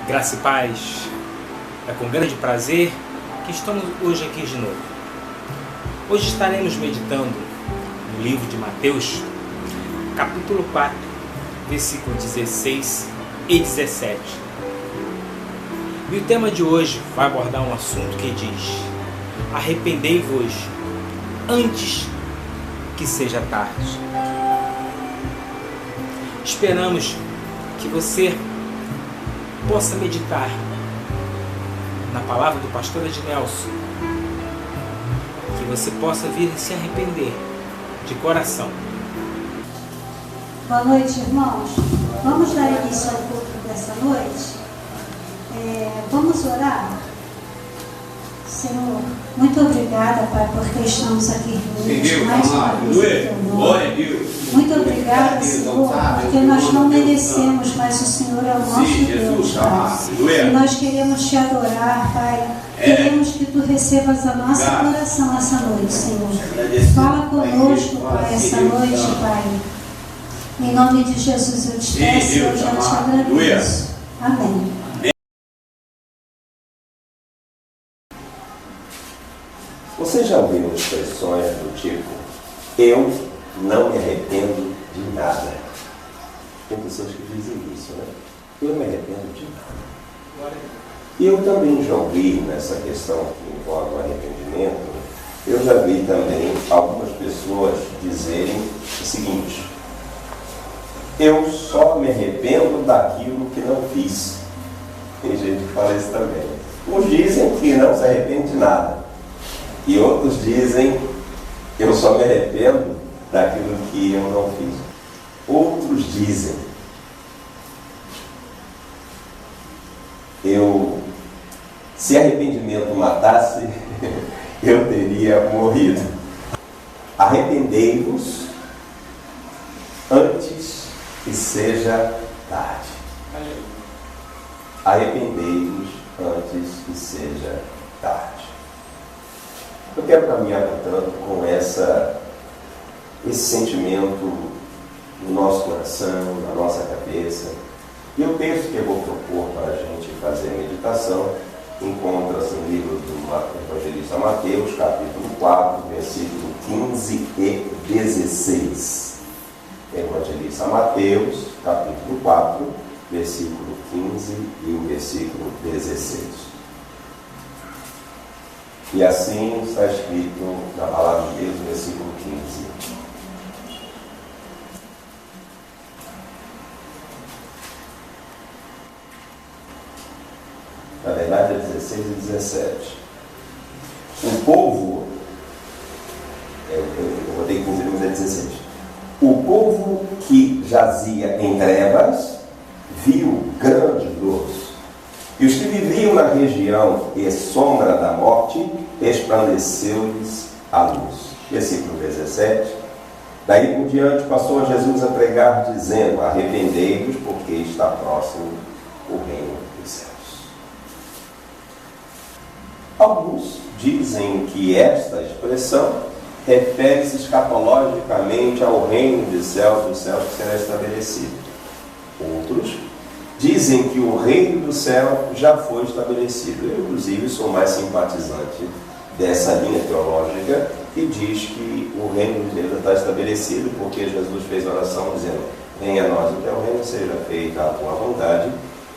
Graça e paz, é com grande prazer que estamos hoje aqui de novo. Hoje estaremos meditando no livro de Mateus, capítulo 4, versículo 16 e 17. E o tema de hoje vai abordar um assunto que diz: arrependei-vos antes que seja tarde. Esperamos que você possa meditar na palavra do pastor Ednelson, que você possa vir se arrepender de coração. Boa noite, irmãos. Vamos dar início ao culto dessa noite. Vamos orar? Senhor, muito obrigada, Pai, porque estamos aqui reunidos mais uma vez em teu nome. Muito obrigada, Senhor, porque nós não merecemos, mas o Senhor é o nosso Deus, Pai. E nós queremos te adorar, Pai. Queremos que tu recebas a nossa oração essa noite, Senhor. Fala conosco, Pai, essa noite, Pai. Em nome de Jesus eu te peço e eu já te agradeço. Amém. Você já ouviu expressões do tipo: eu não me arrependo de nada? Tem pessoas que dizem isso, né? Eu não me arrependo de nada. E eu também já ouvi nessa questão que envolve o arrependimento, eu já vi também algumas pessoas dizerem o seguinte: eu só me arrependo daquilo que não fiz. Tem gente que fala isso também. Uns dizem que não se arrepende de nada. E outros dizem, eu só me arrependo daquilo que eu não fiz. Outros dizem, se arrependimento matasse, eu teria morrido. Arrependei-vos antes que seja tarde. Arrependei-vos antes que seja tarde. Eu quero caminhar, portanto, com esse sentimento no nosso coração, na nossa cabeça. E o texto que eu vou propor para a gente fazer a meditação encontra-se no livro do evangelista Mateus, capítulo 4, versículo 15 e 16. Evangelista Mateus, capítulo 4, versículo 15 e o versículo 16. E assim está escrito na palavra de Deus, no versículo 15. Na verdade é 16 e 17. O povo, eu vou ter que conferir, mas é 16. O povo que jazia em trevas viu grande luz. E os que viviam na região e sombra da morte, resplandeceu-lhes a luz. Versículo 17. Daí por diante passou Jesus a pregar, dizendo: arrependei-vos, porque está próximo o reino dos céus. Alguns dizem que esta expressão refere-se escatologicamente ao reino dos céus que será estabelecido. Outros dizem que o reino do céu já foi estabelecido. Eu, inclusive, sou mais simpatizante dessa linha teológica que diz que o reino de Deus está estabelecido, porque Jesus fez oração dizendo: venha a nós o teu reino, seja feita a tua vontade.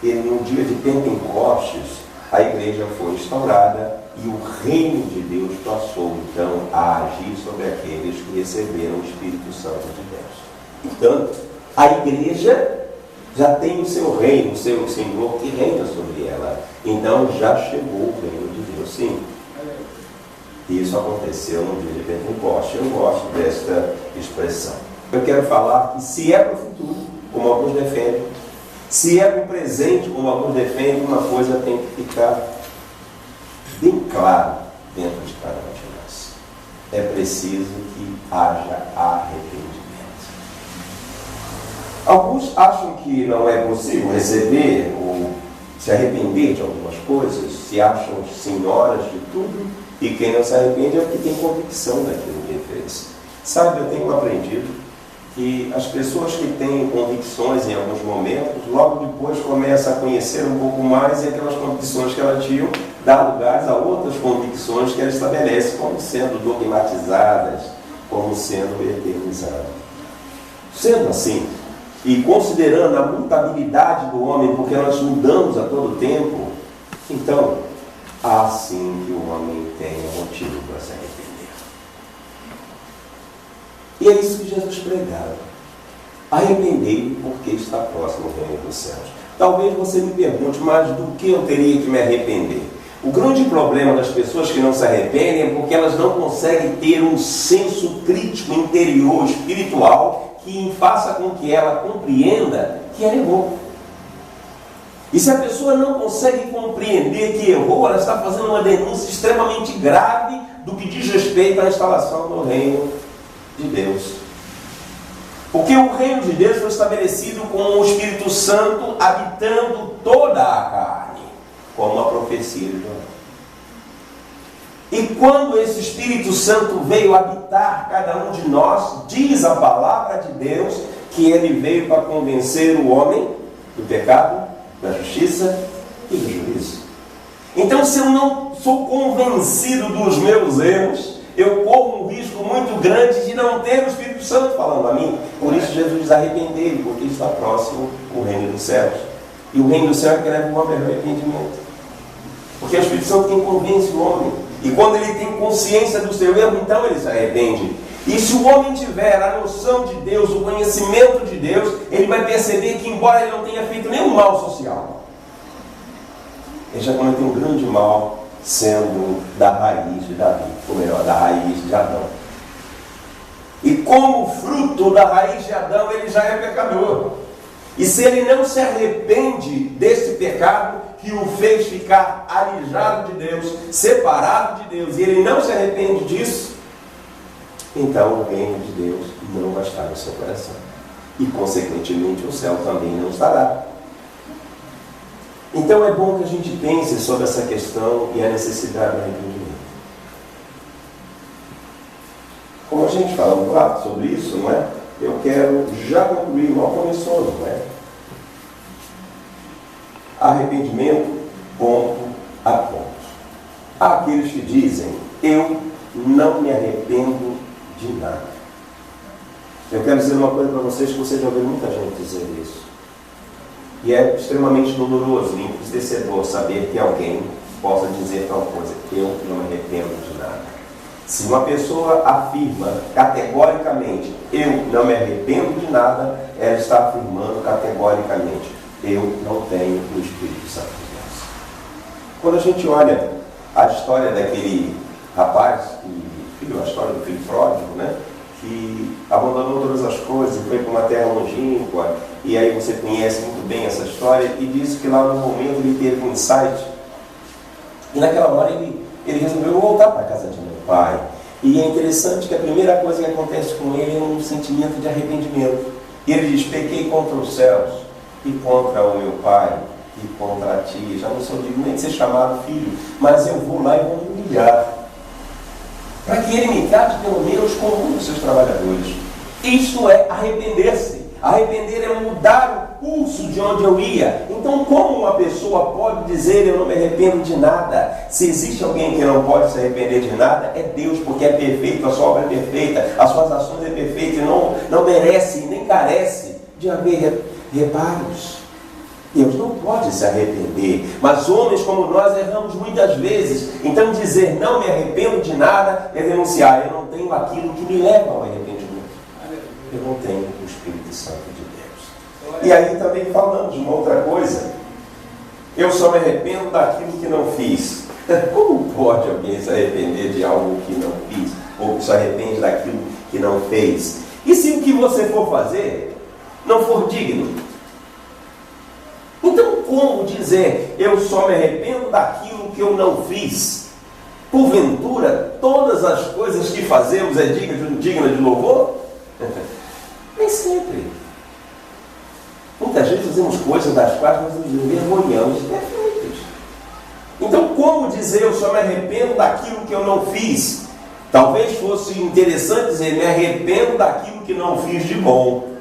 E no dia de Pentecostes, a igreja foi instaurada e o reino de Deus passou, então, a agir sobre aqueles que receberam o Espírito Santo de Deus. Portanto, a igreja já tem o seu reino, o seu Senhor que reina sobre ela. Então já chegou o reino de Deus, sim. Isso aconteceu no dia de Pentecostes. Eu gosto desta expressão. Eu quero falar que se é para o futuro, como alguns defendem, se é para o presente, como alguns defendem, uma coisa tem que ficar bem clara dentro de cada um de nós. É preciso que haja arrependimento. Alguns acham que não é possível receber ou se arrepender de algumas coisas, se acham senhoras de tudo, e quem não se arrepende é porque tem convicção daquilo que fez. Sabe, eu tenho aprendido que as pessoas que têm convicções em alguns momentos, logo depois começam a conhecer um pouco mais, e aquelas convicções que elas tinham dá lugar a outras convicções que elas estabelecem como sendo dogmatizadas, como sendo eternizadas. Sendo assim, e considerando a mutabilidade do homem, porque nós mudamos a todo tempo, então, assim que o homem tem motivo para se arrepender. E é isso que Jesus pregava. Arrependei-me porque está próximo o reino dos céus. Talvez você me pergunte, mas do que eu teria que me arrepender? O grande problema das pessoas que não se arrependem é porque elas não conseguem ter um senso crítico interior, espiritual, que faça com que ela compreenda que ela errou. E se a pessoa não consegue compreender que errou, ela está fazendo uma denúncia extremamente grave do que diz respeito à instalação do reino de Deus. Porque o reino de Deus foi estabelecido com o Espírito Santo habitando toda a carne, como a profecia de João. E quando esse Espírito Santo veio habitar cada um de nós, diz a palavra de Deus que ele veio para convencer o homem do pecado, da justiça e do juízo. Então, se eu não sou convencido dos meus erros, eu corro um risco muito grande de não ter o Espírito Santo falando a mim. Por isso Jesus diz: arrepender, porque está próximo o reino dos céus. E o reino dos céus é que leva o homem ao arrependimento. Porque o Espírito Santo quem convence o homem. E quando ele tem consciência do seu erro, então ele se arrepende. E se o homem tiver a noção de Deus, o conhecimento de Deus, ele vai perceber que, embora ele não tenha feito nenhum mal social, ele já cometeu um grande mal, sendo da raiz de Davi, ou melhor, da raiz de Adão. E como fruto da raiz de Adão, ele já é pecador. E se ele não se arrepende desse pecado que o fez ficar alijado de Deus, separado de Deus, e ele não se arrepende disso, então o reino de Deus não vai estar no seu coração. E consequentemente o céu também não estará. Então é bom que a gente pense sobre essa questão e a necessidade do arrependimento. Como a gente fala um pouco sobre isso, não é? Eu quero já concluir, mal começou, não é? Arrependimento, ponto a ponto. Há aqueles que dizem: eu não me arrependo de nada. Eu quero dizer uma coisa para vocês, que vocês já ouviram muita gente dizer isso. E é extremamente doloroso e entristecedor saber que alguém possa dizer tal coisa: eu não me arrependo de nada. Se uma pessoa afirma categoricamente: eu não me arrependo de nada, ela está afirmando categoricamente: eu não tenho o Espírito Santo de Deus. Quando a gente olha a história daquele rapaz, a história do filho pródigo, né, que abandonou todas as coisas e foi para uma terra longínqua, e aí você conhece muito bem essa história, e diz que lá no momento ele teve um insight, e naquela hora ele resolveu voltar para a casa de meu pai. E é interessante que a primeira coisa que acontece com ele é um sentimento de arrependimento. E ele diz: pequei contra os céus e contra o meu pai e contra ti. Já não sou digno nem de ser chamado filho, mas eu vou lá e vou me humilhar, para que ele me trate pelo menos como um dos seus trabalhadores. Isso é arrepender-se. Arrepender é mudar o curso de onde eu ia. Então, como uma pessoa pode dizer: eu não me arrependo de nada? Se existe alguém que não pode se arrepender de nada, é Deus, porque é perfeito, a sua obra é perfeita, as suas ações é perfeita, e não merece, nem carece de haver reparos. Deus não pode se arrepender, mas homens como nós erramos muitas vezes. Então dizer não me arrependo de nada é denunciar: eu não tenho aquilo que me leva ao arrependimento. Eu não tenho o Espírito Santo de Deus. E aí também falamos de uma outra coisa: eu só me arrependo daquilo que não fiz. Como pode alguém se arrepender de algo que não fiz? Ou que se arrepende daquilo que não fez? E se o que você for fazer não for digno? Então, como dizer: eu só me arrependo daquilo que eu não fiz? Porventura, todas as coisas que fazemos é digna de louvor? Nem sempre. Muitas vezes fazemos coisas das quais nós nos envergonhamos perfeitos. Então, como dizer: eu só me arrependo daquilo que eu não fiz? Talvez fosse interessante dizer: me arrependo daquilo que que não fiz de bom.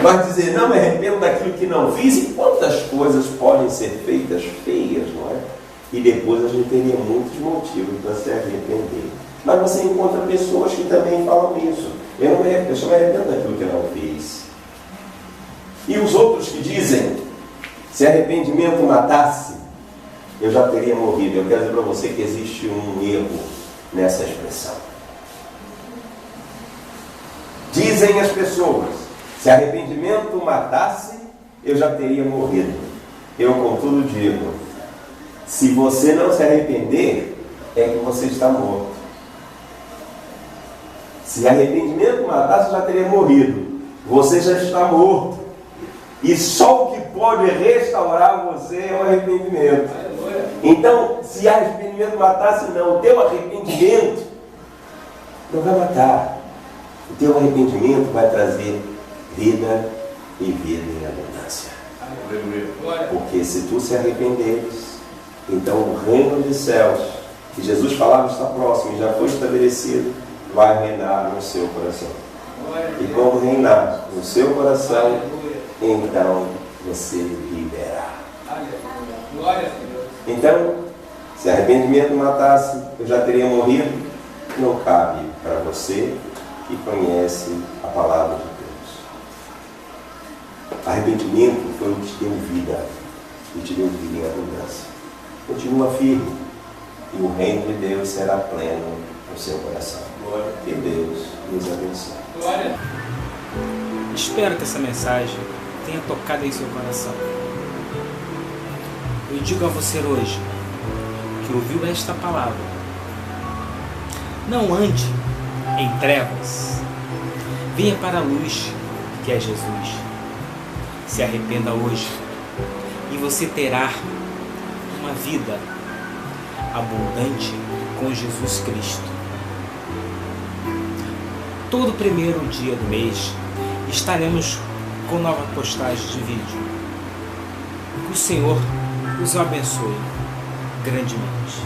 Mas dizer, não me arrependo daquilo que não fiz, e quantas coisas podem ser feitas feias, não é? E depois a gente teria muitos motivos para se arrepender. Mas você encontra pessoas que também falam isso. Eu só me arrependo daquilo que eu não fiz. E os outros que dizem, se arrependimento matasse, eu já teria morrido. Eu quero dizer para você que existe um erro nessa expressão. Dizem as pessoas, se arrependimento matasse, eu já teria morrido. Eu, contudo, digo, se você não se arrepender, é que você está morto. Se arrependimento matasse, eu já teria morrido. Você já está morto. E só o que pode restaurar você é o arrependimento. Então, se arrependimento matasse, não. O teu arrependimento não vai matar. O teu arrependimento vai trazer vida e vida em abundância. Porque se tu se arrependeres, então o reino dos céus, que Jesus falava está próximo e já foi estabelecido, vai reinar no seu coração. E como reinar no seu coração, então você viverá. Então, se arrependimento matasse, eu já teria morrido. Não cabe para você que conhece a palavra de Deus. Arrependimento foi o que te deu vida, e te deu vida em abundância. Continua firme, e o reino de Deus será pleno no seu coração. Que Deus nos abençoe. Espero que essa mensagem tenha tocado em seu coração. Eu digo a você hoje, que ouviu esta palavra, não ande em trevas, venha para a luz, que é Jesus. Se arrependa hoje, e você terá uma vida abundante com Jesus Cristo. Todo primeiro dia do mês estaremos com nova postagem de vídeo. Que o Senhor os abençoe grandemente.